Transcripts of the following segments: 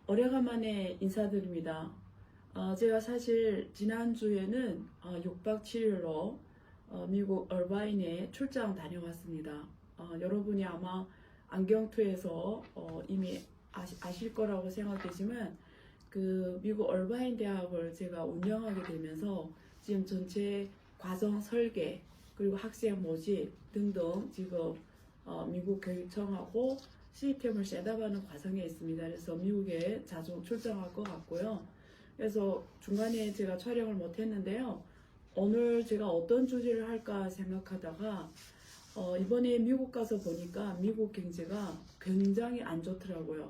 오래간만에 인사드립니다. 제가 사실 지난주에는 6박 7일로 미국 얼바인에 출장 다녀왔습니다. 여러분이 아마 안경투에서 이미 아실 거라고 생각되지만 그 미국 얼바인 대학을 제가 운영하게 되면서 지금 전체 과정 설계 그리고 학생 모집 등등 지금 미국 교육청하고 시스템을 셋업하는 과정에 있습니다. 그래서 미국에 자주 출장할 것 같고요. 그래서 중간에 제가 촬영을 못 했는데요. 오늘 제가 어떤 주제를 할까 생각하다가 이번에 미국 가서 보니까 미국 경제가 굉장히 안 좋더라고요.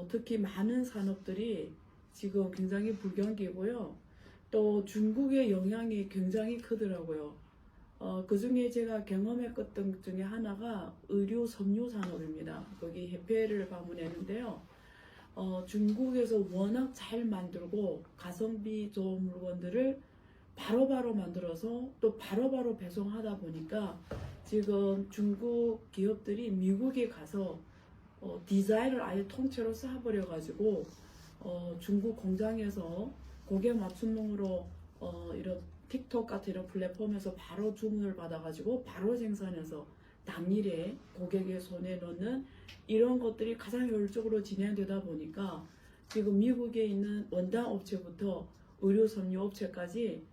특히 많은 산업들이 지금 굉장히 불경기고요. 또 중국의 영향이 굉장히 크더라고요. 그 중에 제가 경험했던 것 중에 하나가 의류 섬유 산업입니다. 거기 해페를 방문했는데요. 중국에서 워낙 잘 만들고 가성비 좋은 물건들을 바로바로 만들어서 또 바로바로 배송하다 보니까 지금 중국 기업들이 미국에 가서 디자인을 아예 통째로 쌓아버려가지고 중국 공장에서 고객 맞춤형으로 이런 틱톡 같은 이런 플랫폼에서 바로 주문을 받아가지고 바로 생산해서 당일에 고객의 손에 넣는 이런 것들이 가장 효율적으로 진행되다 보니까 지금 미국에 있는 원단 업체부터 의료 섬유 업체까지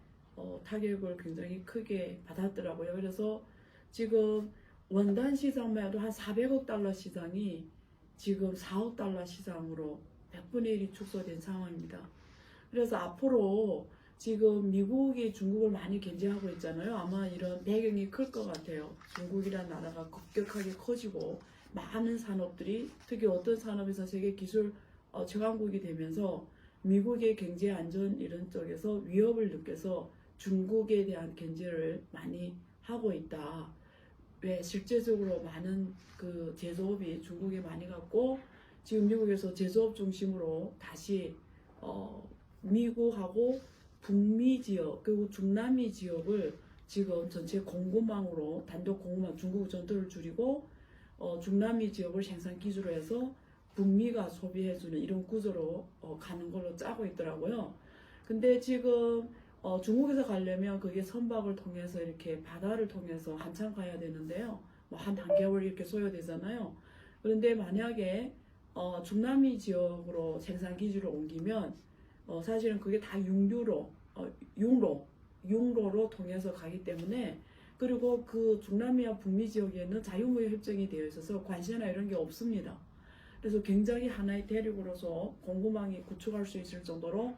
타격을 굉장히 크게 받았더라고요. 그래서 지금 원단 시장만 해도 한 400억 달러 시장이 지금 4억 달러 시장으로 100분의 1이 축소된 상황입니다. 그래서 앞으로 지금 미국이 중국을 많이 견제하고 있잖아요. 아마 이런 배경이 클 것 같아요. 중국이라는 나라가 급격하게 커지고 많은 산업들이 특히 어떤 산업에서 세계 기술 최강국이 되면서 미국의 경제 안전 이런 쪽에서 위협을 느껴서 중국에 대한 견제를 많이 하고 있다. 왜 실제적으로 많은 그 제조업이 중국에 많이 갔고 지금 미국에서 제조업 중심으로 다시 미국하고 북미 지역 그리고 중남미 지역을 지금 전체 공급망으로 단독 공급망 중국 전투를 줄이고 중남미 지역을 생산 기지로 해서 북미가 소비해주는 이런 구조로 가는 걸로 짜고 있더라고요. 근데 지금 중국에서 가려면 그게 선박을 통해서 이렇게 바다를 통해서 한참 가야 되는데요. 뭐 한 개월 이렇게 소요되잖아요. 그런데 만약에 중남미 지역으로 생산 기지로 옮기면 사실은 그게 다 육로로 통해서 가기 때문에 그리고 그 중남미와 북미 지역에는 자유무역 협정이 되어 있어서 관세나 이런 게 없습니다. 그래서 굉장히 하나의 대륙으로서 공급망이 구축할 수 있을 정도로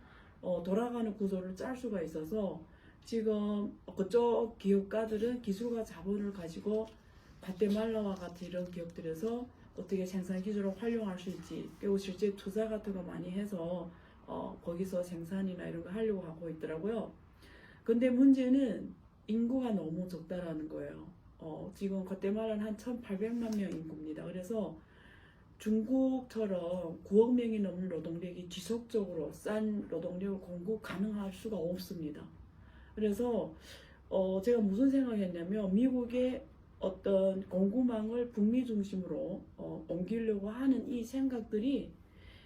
돌아가는 구조를 짤 수가 있어서 지금 그쪽 기업가들은 기술과 자본을 가지고 과테말라와 같은 이런 기업들에서 어떻게 생산 기술을 활용할 수 있지 그리고 실제 투자 같은 거 많이 해서 거기서 생산이나 이런 거 하려고 하고 있더라고요. 근데 문제는 인구가 너무 적다라는 거예요. 지금 과테말라는 한 1,800만 명 인구입니다. 그래서 중국처럼 9억 명이 넘는 노동력이 지속적으로 싼 노동력을 공급 가능할 수가 없습니다. 그래서 제가 무슨 생각했냐면 미국의 어떤 공급망을 북미 중심으로 옮기려고 하는 이 생각들이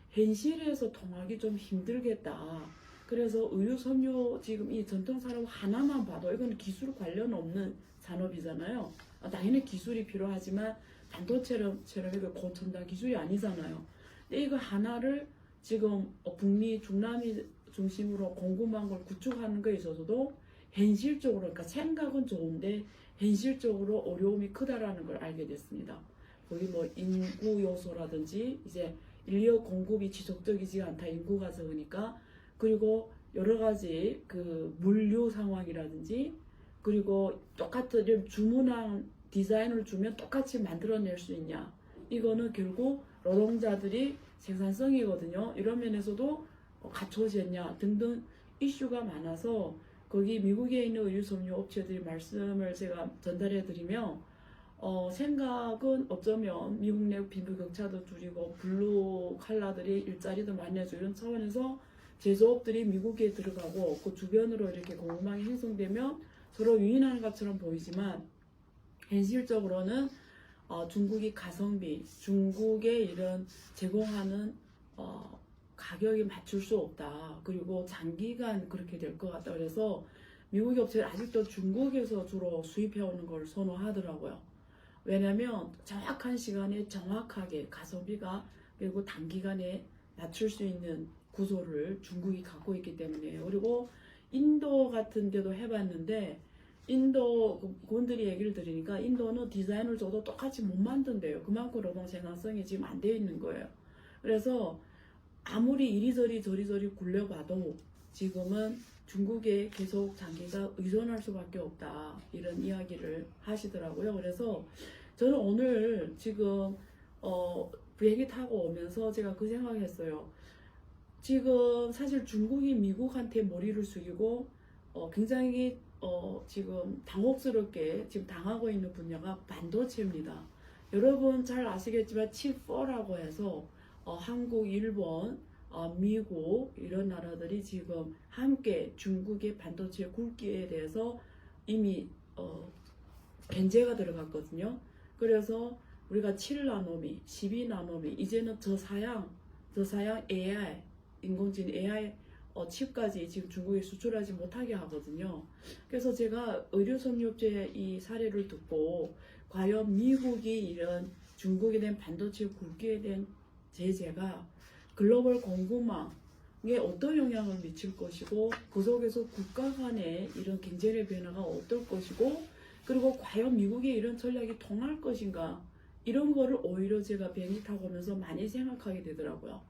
현실에서 통하기 좀 힘들겠다. 그래서 의류 섬유 지금 이 전통 산업 하나만 봐도 이건 기술 관련 없는 산업이잖아요. 당연히 기술이 필요하지만 반도체처럼 이거 고첨단 기술이 아니잖아요. 근데 이거 하나를 지금 북미 중남미 중심으로 공급망을 구축하는 거에 있어서도 현실적으로 그러니까 생각은 좋은데 현실적으로 어려움이 크다라는 걸 알게 됐습니다. 거기 뭐 인구 요소라든지 이제 인력 공급이 지속적이지 않다 인구가 적으니까 그리고 여러 가지 그 물류 상황이라든지 그리고 똑같은 주문한 디자인을 주면 똑같이 만들어낼 수 있냐 이거는 결국 노동자들이 생산성이거든요. 이런 면에서도 갖춰졌냐 등등 이슈가 많아서 거기 미국에 있는 의류 섬유 업체들이 말씀을 제가 전달해 드리면 생각은 어쩌면 미국 내 빈부격차도 줄이고 블루 칼라들이 일자리도 많이 해주고 이런 차원에서 제조업들이 미국에 들어가고 그 주변으로 이렇게 공급망이 형성되면 서로 유인하는 것처럼 보이지만 현실적으로는 중국이 가성비, 중국의 이런 제공하는 가격이 맞출 수 없다. 그리고 장기간 그렇게 될 것 같다. 그래서 미국 업체는 아직도 중국에서 주로 수입해 오는 걸 선호하더라고요. 왜냐면 정확한 시간에 정확하게 가성비가 그리고 단기간에 낮출 수 있는 구조를 중국이 갖고 있기 때문이에요. 그리고 인도 같은 데도 해봤는데 인도 그분들이 얘기를 들으니까 인도는 디자인을 줘도 똑같이 못 만든대요. 그만큼 노동 생산성이 지금 안 되어 있는 거예요. 그래서 아무리 이리저리 저리저리 굴려봐도 지금은 중국에 계속 장기가 의존할 수밖에 없다. 이런 이야기를 하시더라고요. 그래서 저는 오늘 지금 비행기 타고 오면서 제가 그 생각을 했어요. 지금 사실 중국이 미국한테 머리를 숙이고 굉장히 지금 당혹스럽게 지금 당하고 있는 분야가 반도체입니다. 여러분 잘 아시겠지만 칩4라고 해서 한국, 일본, 미국 이런 나라들이 지금 함께 중국의 반도체 굵기에 대해서 이미 견제가 들어갔거든요. 그래서 우리가 7나노미, 12나노미 이제는 저사양 AI, 인공지능 AI 칩까지 지금 중국에 수출하지 못하게 하거든요. 그래서 제가 의료섬유업체의 이 사례를 듣고 과연 미국이 이런 중국에 대한 반도체 굵기에 대한 제재가 글로벌 공급망에 어떤 영향을 미칠 것이고 그 속에서 국가 간의 이런 경제의 변화가 어떨 것이고 그리고 과연 미국의 이런 전략이 통할 것인가 이런 거를 오히려 제가 비행기 타고 오면서 많이 생각하게 되더라고요.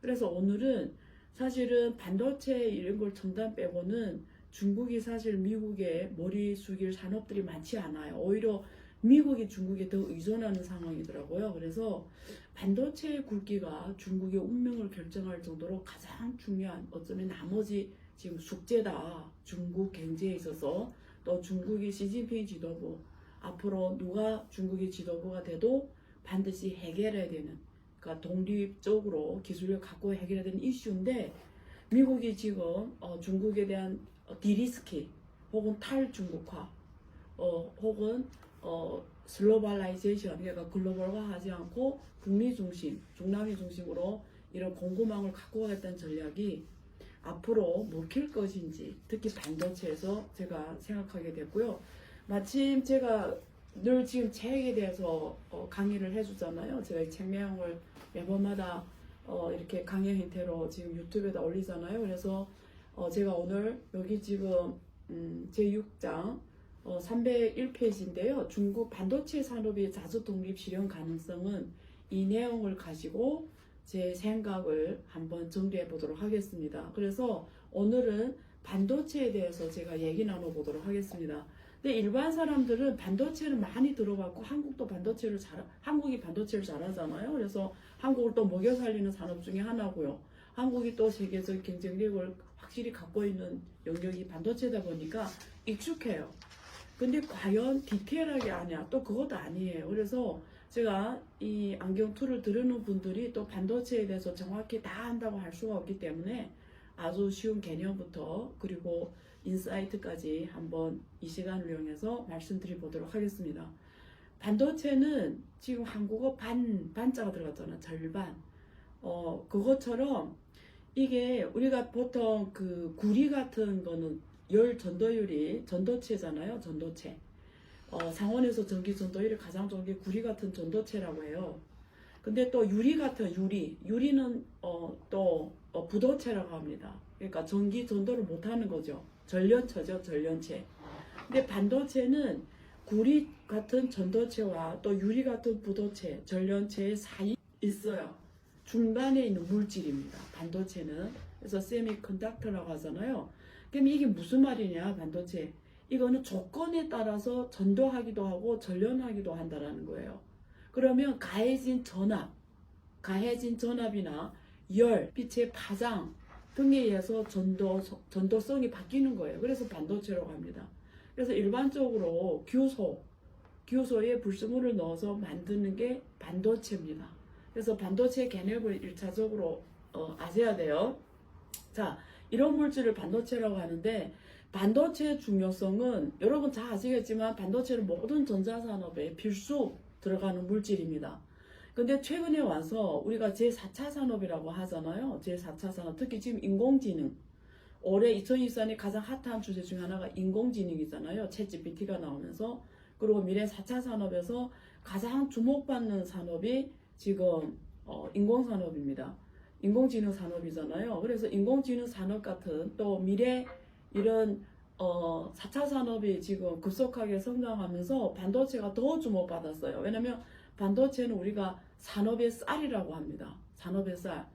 그래서 오늘은 사실은 반도체 이런 걸 첨단 빼고는 중국이 사실 미국에 머리 숙일 산업들이 많지 않아요. 오히려 미국이 중국에 더 의존하는 상황이더라고요. 그래서 반도체의 굵기가 중국의 운명을 결정할 정도로 가장 중요한 어쩌면 나머지 지금 숙제다. 중국 경제에 있어서 또 중국의 시진핑 지도부 앞으로 누가 중국의 지도부가 돼도 반드시 해결해야 되는 그러니까 독립적으로 기술을 갖고 해결해야 되는 이슈인데 미국이 지금 중국에 대한 디리스키 혹은 탈중국화 혹은 슬로벌라이제이션 그러니까 글로벌화하지 않고 북미 중심, 중남미 중심으로 이런 공급망을 갖고 가겠다는 전략이 앞으로 먹힐 것인지 특히 반도체에서 제가 생각하게 됐고요. 마침 제가 늘 지금 책에 대해서 강의를 해주잖아요. 제가 이 책 내용을 매번마다 이렇게 강의 형태로 지금 유튜브에다 올리잖아요. 그래서 제가 오늘 여기 지금 제6장 301페이지인데요. 중국 반도체 산업의 자주 독립 실현 가능성은 이 내용을 가지고 제 생각을 한번 정리해 보도록 하겠습니다. 그래서 오늘은 반도체에 대해서 제가 얘기 나눠 보도록 하겠습니다. 근데 일반 사람들은 반도체를 많이 들어봤고 한국이 반도체를 잘하잖아요. 그래서 한국을 또 먹여 살리는 산업 중에 하나고요. 한국이 또 세계적 경쟁력을 확실히 갖고 있는 영역이 반도체다 보니까 익숙해요. 근데 과연 디테일하게 아냐? 또 그것도 아니에요. 그래서 제가 이 안경 툴을 들으는 분들이 또 반도체에 대해서 정확히 다 안다고 할 수가 없기 때문에 아주 쉬운 개념부터 그리고 인사이트까지 한번 이 시간을 이용해서 말씀드려 보도록 하겠습니다. 반도체는 지금 한국어 반자가 들어갔잖아. 절반. 그것처럼 이게 우리가 보통 그 구리 같은 거는 열 전도율이 전도체잖아요. 전도체. 상온에서 전기 전도율이 가장 좋은 게 구리 같은 전도체라고 해요. 근데 또 유리 같은 유리는 또 부도체라고 합니다. 그러니까 전기 전도를 못하는 거죠. 전련체죠, 전련체. 근데 반도체는 구리 같은 전도체와 또 유리 같은 부도체, 전련체의 사이에 있어요. 중간에 있는 물질입니다. 반도체는. 그래서 세미컨덕터라고 하잖아요. 그럼 이게 무슨 말이냐, 반도체. 이거는 조건에 따라서 전도하기도 하고 전련하기도 한다라는 거예요. 그러면 가해진 전압이나 열, 빛의 파장 등에 의해서 전도성이 바뀌는 거예요. 그래서 반도체라고 합니다. 그래서 일반적으로 규소에 불순물을 넣어서 만드는 게 반도체입니다. 그래서 반도체 개념을 1차적으로 아셔야 돼요. 자, 이런 물질을 반도체라고 하는데 반도체의 중요성은 여러분 다 아시겠지만 반도체는 모든 전자산업에 필수 들어가는 물질입니다. 근데 최근에 와서 우리가 제4차 산업이라고 하잖아요. 제4차 산업, 특히 지금 인공지능. 올해 2024년에 가장 핫한 주제 중 하나가 인공지능이잖아요. 챗GPT가 나오면서. 그리고 미래 4차 산업에서 가장 주목받는 산업이 지금 인공산업입니다. 인공지능 산업이잖아요. 그래서 인공지능 산업 같은 또 미래 이런 4차 산업이 지금 급속하게 성장하면서 반도체가 더 주목받았어요. 왜냐하면 반도체는 우리가 산업의 쌀이라고 합니다. 산업의 쌀.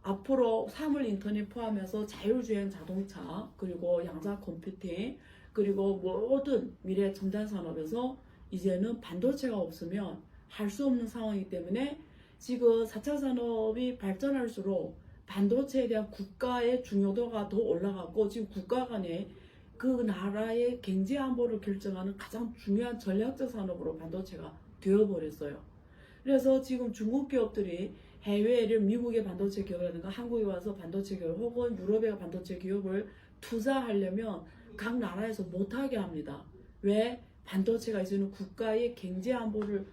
앞으로 사물 인터넷 포함해서 자율주행 자동차, 그리고 양자 컴퓨팅, 그리고 모든 미래 첨단 산업에서 이제는 반도체가 없으면 할 수 없는 상황이기 때문에 지금 4차 산업이 발전할수록 반도체에 대한 국가의 중요도가 더 올라갔고, 지금 국가 간에 그 나라의 경제 안보를 결정하는 가장 중요한 전략적 산업으로 반도체가 되어버렸어요. 그래서 지금 중국 기업들이 해외를 미국의 반도체 기업이라든가 한국에 와서 반도체 기업 혹은 유럽의 반도체 기업을 투자하려면 각 나라에서 못하게 합니다. 왜? 반도체가 이제는 국가의 경제 안보를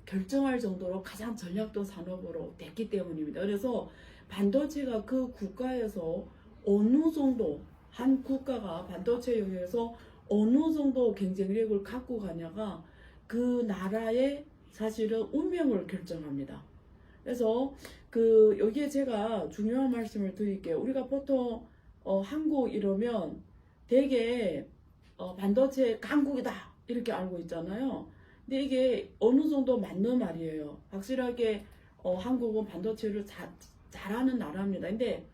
결정할 정도로 가장 전략적 산업으로 됐기 때문입니다. 그래서 반도체가 그 국가에서 어느 정도 한 국가가 반도체 영역에서 어느 정도 경쟁력을 갖고 가냐가 그 나라의 사실은 운명을 결정합니다. 그래서 여기에 제가 중요한 말씀을 드릴게요. 우리가 보통 한국 이러면 되게 반도체 강국이다 이렇게 알고 있잖아요. 근데 이게 어느 정도 맞는 말이에요. 확실하게 한국은 반도체를 잘하는 나라입니다. 근데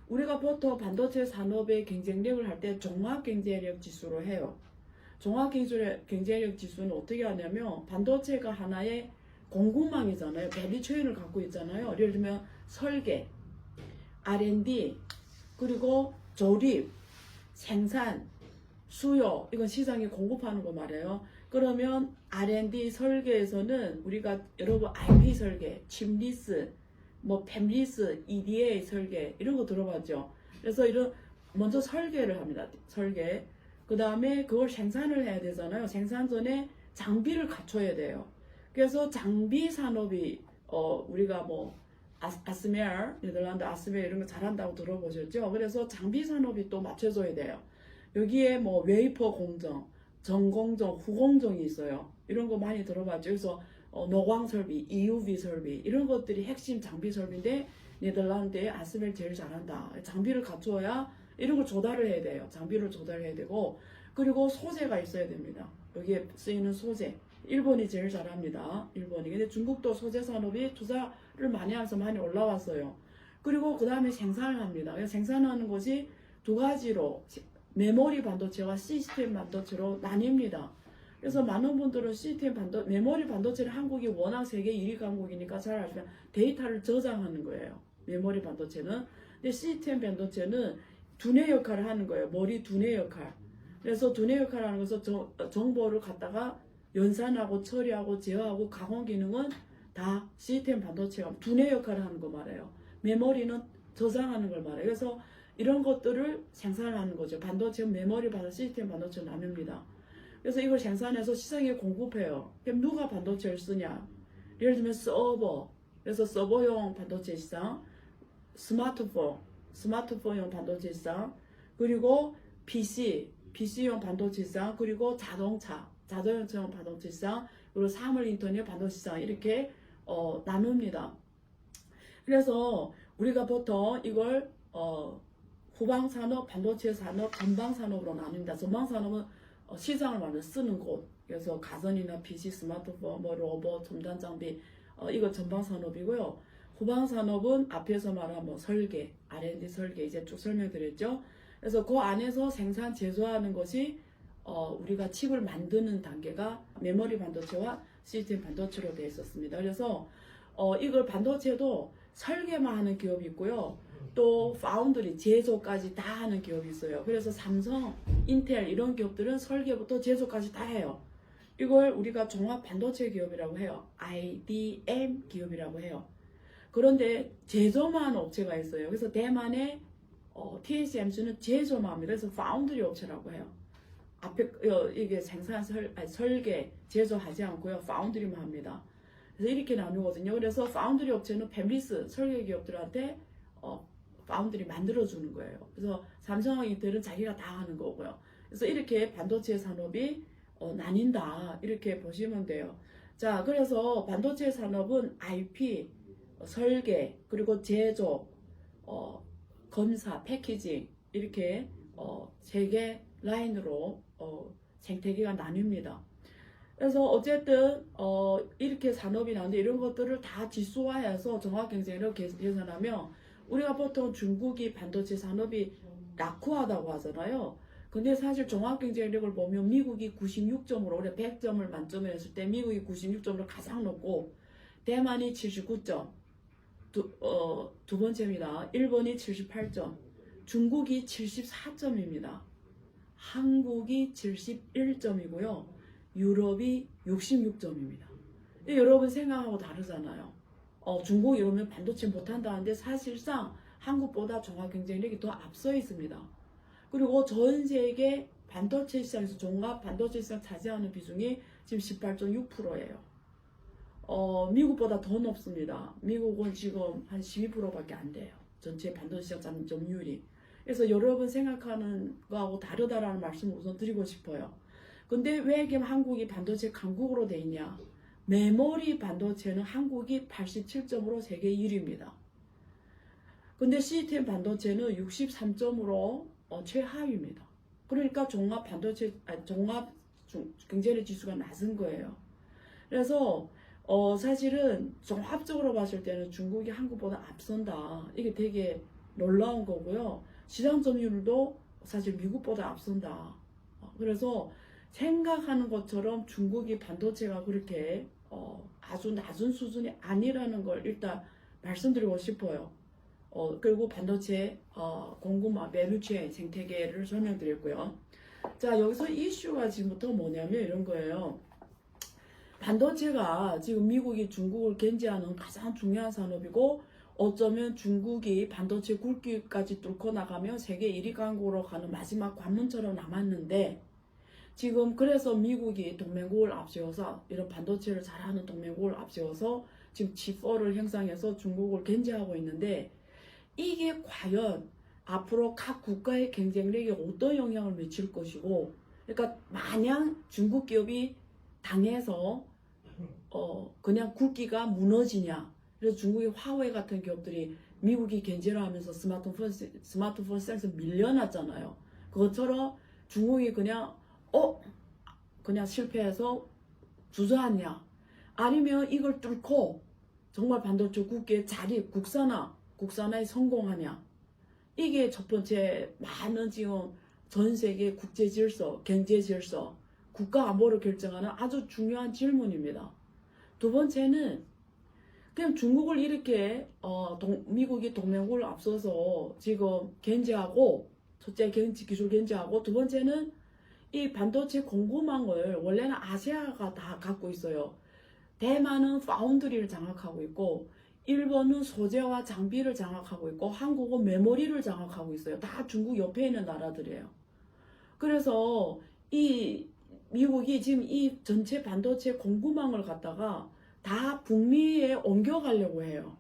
우리가 보통 반도체 산업의 경쟁력을 할 때 종합경제력 지수로 해요. 종합경제력 지수는 어떻게 하냐면 반도체가 하나의 공급망이잖아요. 밸류체인을 갖고 있잖아요. 예를 들면 설계, R&D, 그리고 조립, 생산, 수요, 이건 시장에 공급하는 거 말이에요. 그러면 R&D 설계에서는 우리가 여러분 IP 설계, 칩리스, 팹리스, EDA 설계 이런 거 들어봤죠. 그래서 먼저 설계를 합니다. 설계. 그 다음에 그걸 생산을 해야 되잖아요. 생산 전에 장비를 갖춰야 돼요. 그래서 장비 산업이 우리가 아스메알, 네덜란드 아스메알 이런 거 잘한다고 들어보셨죠? 그래서 장비 산업이 또 맞춰줘야 돼요. 여기에 웨이퍼 공정, 전공정, 후공정이 있어요. 이런 거 많이 들어봤죠. 그래서 노광 설비, EUV 설비 이런 것들이 핵심 장비 설비인데 네덜란드의 아스메알 제일 잘한다. 장비를 갖춰야 이런 걸 조달을 해야 돼요. 장비를 조달해야 되고, 그리고 소재가 있어야 됩니다. 여기에 쓰이는 소재. 일본이 제일 잘합니다. 일본이. 근데 중국도 소재 산업이 투자를 많이 하면서 많이 올라왔어요. 그리고 그 다음에 생산을 합니다. 그래서 생산하는 것이 두 가지로 메모리 반도체와 시스템 반도체로 나뉩니다. 그래서 많은 분들은 메모리 반도체는 한국이 워낙 세계 1위 강국이니까 잘 아시면 데이터를 저장하는 거예요. 메모리 반도체는. 근데 시스템 반도체는 두뇌 역할을 하는 거예요. 머리 두뇌 역할. 그래서 두뇌 역할을 하는 것은 정보를 갖다가 연산하고 처리하고 제어하고 강원 기능은 다 시스템 반도체가 두뇌 역할을 하는 거 말해요. 메모리는 저장하는 걸 말해요. 그래서 이런 것들을 생산하는 거죠. 반도체, 메모리 반도체, 시스템 반도체 나눕니다. 그래서 이걸 생산해서 시장에 공급해요. 그럼 누가 반도체를 쓰냐? 예를 들면 서버, 그래서 서버용 반도체 시장, 스마트폰용 반도체 시장, 그리고 PC용 반도체 시장, 그리고 자동차용 반도체 시장, 그리고 사물 인터넷 반도체 시장 이렇게 나눕니다. 그래서 우리가 보통 이걸 후방 산업, 반도체 산업, 전방 산업으로 나눕니다. 전방 산업은 시장을 완전 쓰는 곳. 그래서 가전이나 PC, 스마트폰, 로봇, 첨단 장비 이거 전방 산업이고요. 후방 산업은 앞에서 말한 설계, R&D 설계 이제 쭉 설명드렸죠. 그래서 그 안에서 생산 제조하는 것이 우리가 칩을 만드는 단계가 메모리 반도체와 시스템 반도체로 되어 있었습니다. 그래서 이걸 반도체도 설계만 하는 기업이 있고요. 또 파운드리 제조까지 다 하는 기업이 있어요. 그래서 삼성, 인텔 이런 기업들은 설계부터 제조까지 다 해요. 이걸 우리가 종합 반도체 기업이라고 해요. IDM 기업이라고 해요. 그런데 제조만 하는 업체가 있어요. 그래서 대만의 TSMC는 제조만 합니다. 그래서 파운드리 업체라고 해요. 앞에 이게 설계, 제조하지 않고요. 파운드리만 합니다. 그래서 이렇게 나누거든요. 그래서 파운드리 업체는 팹리스 설계 기업들한테 파운드리 만들어주는 거예요. 그래서 삼성과 인텔은 자기가 다 하는 거고요. 그래서 이렇게 반도체 산업이 나뉜다 이렇게 보시면 돼요. 자, 그래서 반도체 산업은 IP, 설계, 그리고 제조, 검사, 패키징 이렇게 세 개 라인으로 생태계가 나뉩니다. 그래서 어쨌든 이렇게 산업이 나오는데 이런 것들을 다 지수화해서 종합 경쟁력을 개선하면 우리가 보통 중국이 반도체 산업이 낙후하다고 하잖아요. 근데 사실 종합 경쟁력을 보면 미국이 96점으로 올해 100점을 만점에 했을 때 미국이 96점을 가장 높고 대만이 79점 두 번째입니다. 일본이 78점, 중국이 74점입니다. 한국이 71점이고요. 유럽이 66점입니다. 여러분 생각하고 다르잖아요. 중국 이러면 반도체 못한다는데 사실상 한국보다 종합 경쟁력이 더 앞서 있습니다. 그리고 전 세계 반도체 시장에서 종합 반도체 시장 차지하는 비중이 지금 18.6%예요. 미국보다 더 높습니다. 미국은 지금 한 12%밖에 안 돼요. 전체 반도체 시장 점유율이. 그래서 여러분 생각하는 거하고 다르다라는 말씀을 우선 드리고 싶어요. 근데 왜 한국이 반도체 강국으로 돼 있냐? 메모리 반도체는 한국이 87점으로 세계 1위입니다. 근데 시스템 반도체는 63점으로 최하위입니다. 그러니까 종합 반도체, 종합 경쟁력 지수가 낮은 거예요. 그래서 사실은 종합적으로 봤을 때는 중국이 한국보다 앞선다. 이게 되게 놀라운 거고요. 시장 점유율도 사실 미국보다 앞선다. 그래서 생각하는 것처럼 중국이 반도체가 그렇게 아주 낮은 수준이 아니라는 걸 일단 말씀드리고 싶어요. 그리고 반도체 공급망 밸류체인 생태계를 설명드렸고요. 자, 여기서 이슈가 지금부터 뭐냐면 이런 거예요. 반도체가 지금 미국이 중국을 견제하는 가장 중요한 산업이고 어쩌면 중국이 반도체 굵기까지 뚫고 나가면 세계 1위 강국으로 가는 마지막 관문처럼 남았는데 지금 그래서 미국이 동맹국을 앞세워서 이런 반도체를 잘하는 동맹국을 앞세워서 지금 칩4를 형성해서 중국을 견제하고 있는데 이게 과연 앞으로 각 국가의 경쟁력에 어떤 영향을 미칠 것이고 그러니까 마냥 중국 기업이 당해서 그냥 굵기가 무너지냐. 그래서 중국의 화웨이 같은 기업들이 미국이 견제를 하면서 스마트폰 생에서 밀려났잖아요. 그것처럼 중국이 그냥 실패해서 주저하냐. 아니면 이걸 뚫고 정말 반도체 국기의 자리, 국산화에 성공하냐. 이게 첫 번째 많은 지금 전 세계 국제 질서, 경제 질서, 국가 안보를 결정하는 아주 중요한 질문입니다. 두 번째는 그냥 중국을 이렇게 미국이 동맹국을 앞서서 지금 견제하고 첫째 기술 견제하고 두 번째는 이 반도체 공급망을 원래는 아시아가 다 갖고 있어요. 대만은 파운드리를 장악하고 있고 일본은 소재와 장비를 장악하고 있고 한국은 메모리를 장악하고 있어요. 다 중국 옆에 있는 나라들이에요. 그래서 이 미국이 지금 이 전체 반도체 공급망을 갖다가 다 북미에 옮겨가려고 해요.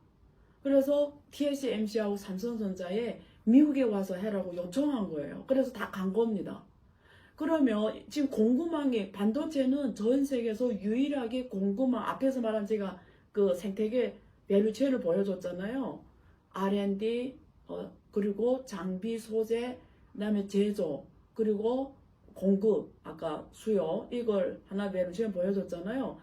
그래서 TSMC하고 삼성전자에 미국에 와서 해라고 요청한 거예요. 그래서 다 간 겁니다. 그러면 지금 공급망이 반도체는 전 세계에서 유일하게 공급망 앞에서 말한 제가 그 생태계 밸류체인을 보여줬잖아요. R&D 그리고 장비 소재 그다음에 제조 그리고 공급 아까 수요 이걸 하나 밸류체인 보여줬잖아요.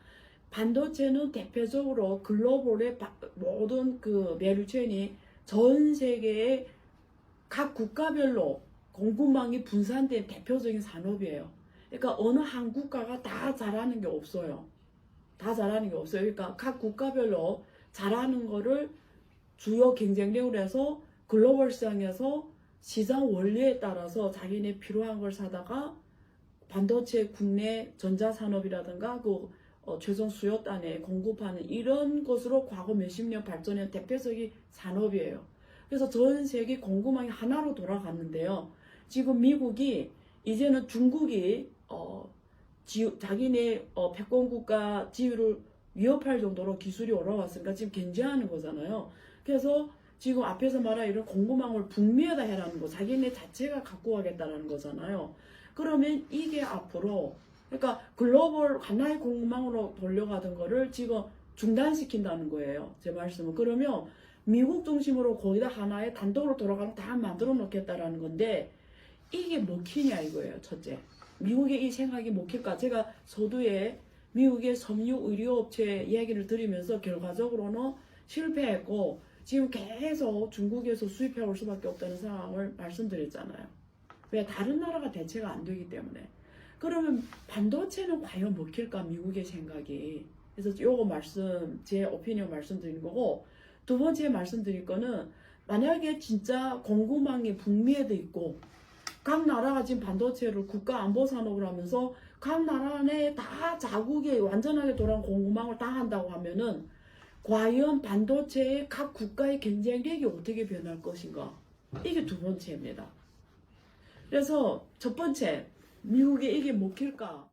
반도체는 대표적으로 글로벌의 모든 그 밸류체인이 전 세계의 각 국가별로 공급망이 분산된 대표적인 산업이에요. 그러니까 어느 한 국가가 다 잘하는 게 없어요. 다 잘하는 게 없어요. 그러니까 각 국가별로 잘하는 거를 주요 경쟁력으로 해서 글로벌 시장에서 시장 원리에 따라서 자기네 필요한 걸 사다가 반도체 국내 전자산업이라든가 그 최종 수요단에 공급하는 이런 것으로 과거 몇십 년 발전한 대표적인 산업이에요. 그래서 전 세계 공급망이 하나로 돌아갔는데요. 지금 미국이 이제는 중국이 자기네 패권국가 지위를 위협할 정도로 기술이 올라왔으니까 지금 견제하는 거잖아요. 그래서 지금 앞에서 말한 이런 공급망을 북미에다 해라는 거, 자기네 자체가 갖고 가겠다라는 거잖아요. 그러면 이게 앞으로 그러니까 글로벌 하나의 공급망으로 돌려가던 거를 지금 중단시킨다는 거예요. 제 말씀은. 그러면 미국 중심으로 거의 다 하나의 단독으로 돌아가는 다 만들어 놓겠다라는 건데 이게 먹히냐 이거예요. 첫째. 미국의 이 생각이 먹힐까? 제가 서두에 미국의 섬유 의료업체 이야기를 들으면서 결과적으로는 실패했고 지금 계속 중국에서 수입해 올 수밖에 없다는 상황을 말씀드렸잖아요. 왜? 다른 나라가 대체가 안 되기 때문에. 그러면 반도체는 과연 먹힐까? 미국의 생각이. 그래서 요거 말씀, 제 오피니언 말씀드린 거고, 두 번째 말씀드릴 거는 만약에 진짜 공급망이 북미에도 있고 각 나라가 지금 반도체를 국가안보산업을 하면서 각 나라 내에 다 자국에 완전하게 돌아온 공급망을 다 한다고 하면은 과연 반도체의 각 국가의 경쟁력이 어떻게 변할 것인가? 이게 두 번째입니다. 그래서 첫 번째, 미국에 이게 먹힐까?